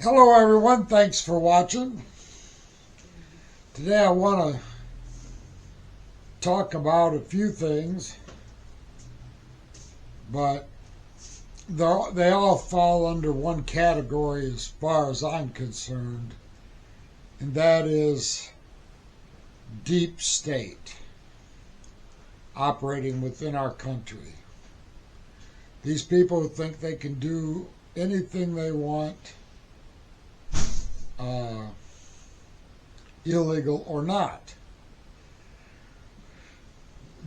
Hello everyone, thanks for watching. Today I want to talk about a few things, but they all fall under one category as far as I'm concerned, and that is deep state operating within our country. These people who think they can do anything they want, illegal or not.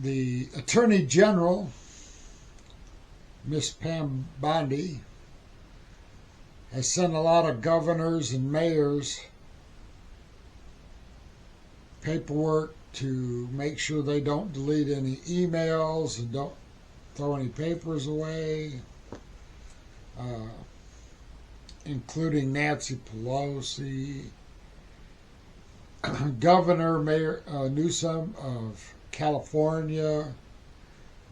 The Attorney General, Miss Pam Bondi, has sent a lot of governors and mayors paperwork to make sure they don't delete any emails and don't throw any papers away, including Nancy Pelosi, Governor Mayor Newsom of California,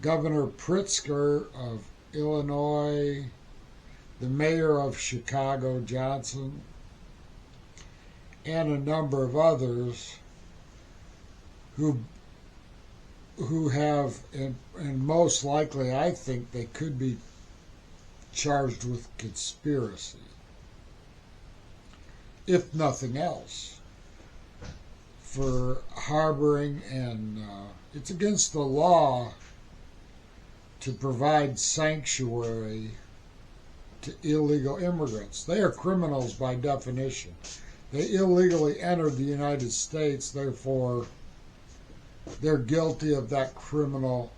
Governor Pritzker of Illinois, the Mayor of Chicago, Johnson, and a number of others who have, and most likely I think they could be charged with conspiracy, if nothing else, for harboring, and it's against the law to provide sanctuary to illegal immigrants. They are criminals by definition. They illegally entered the United States, therefore they're guilty of that criminal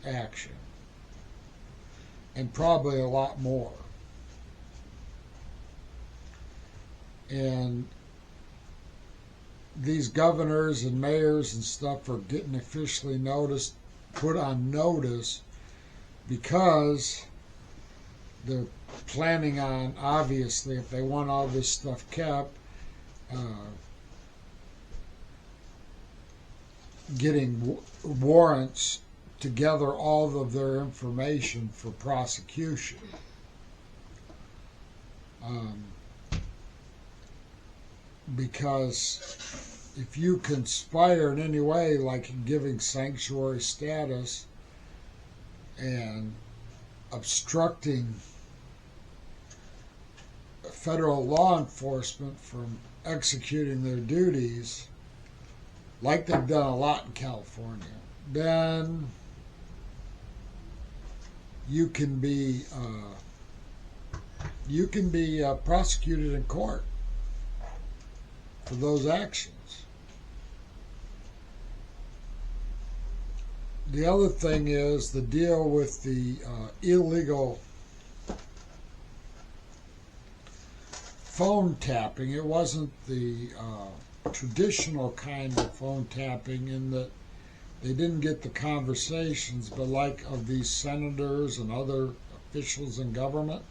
action, and probably a lot more. And these governors and mayors and stuff are getting officially put on notice, because they're planning on, obviously, if they want all this stuff kept, getting warrants to gather all of their information for prosecution. Because if you conspire in any way, like giving sanctuary status and obstructing federal law enforcement from executing their duties, like they've done a lot in California, then you can be prosecuted in court for those actions. The other thing is the deal with the illegal phone tapping. It wasn't the traditional kind of phone tapping, in that they didn't get the conversations, but like of these senators and other officials in government.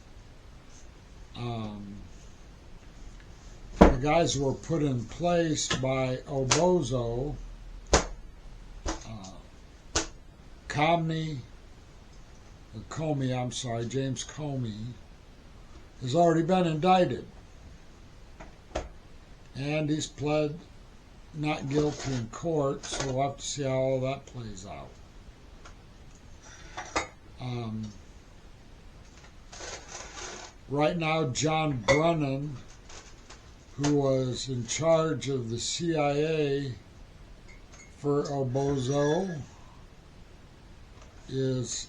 The guys who were put in place by Obozo, James Comey, has already been indicted. And he's pled not guilty in court, so we'll have to see how all that plays out. Right now, John Brennan, who was in charge of the CIA for Obozo, is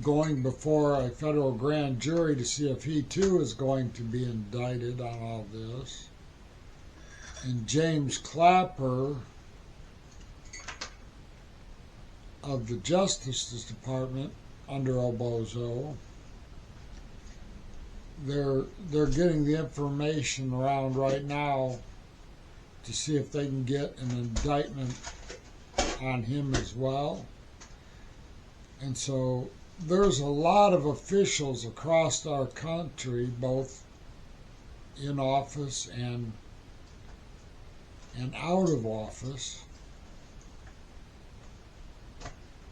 going before a federal grand jury to see if he too is going to be indicted on all this. And James Clapper of the Justice Department under Obozo, they're getting the information around right now to see if they can get an indictment on him as well. And so there's a lot of officials across our country, both in office and out of office,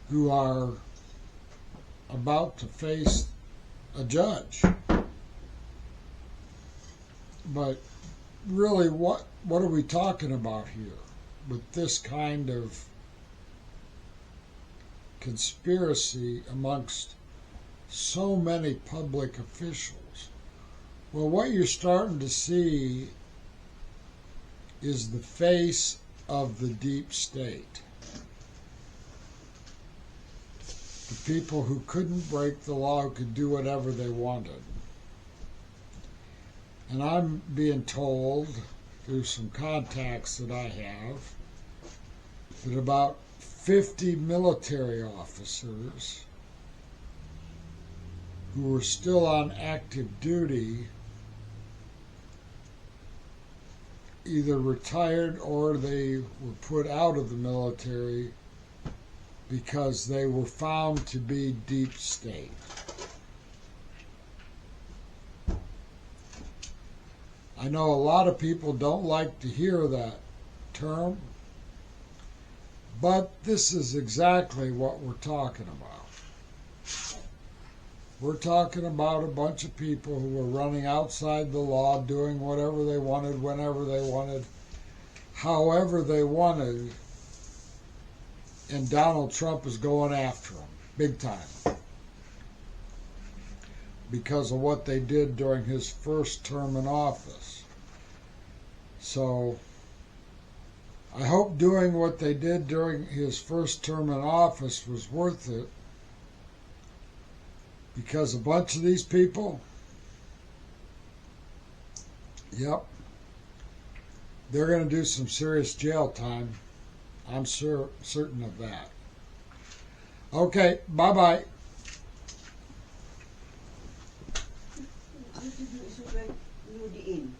who are about to face a judge But really, what are we talking about here with this kind of conspiracy amongst so many public officials? Well, what you're starting to see is the face of the deep state. The people who couldn't break the law, who could do whatever they wanted. And I'm being told through some contacts that I have that about 50 military officers who were still on active duty either retired or they were put out of the military because they were found to be deep state. I know a lot of people don't like to hear that term, but this is exactly what we're talking about. We're talking about a bunch of people who were running outside the law, doing whatever they wanted, whenever they wanted, however they wanted, and Donald Trump is going after them, big time, because of what they did during his first term in office. So I hope doing what they did during his first term in office was worth it, because a bunch of these people, yep, they're going to do some serious jail time. I'm certain of that. Okay, bye-bye. Ano si Sugar Ludi in?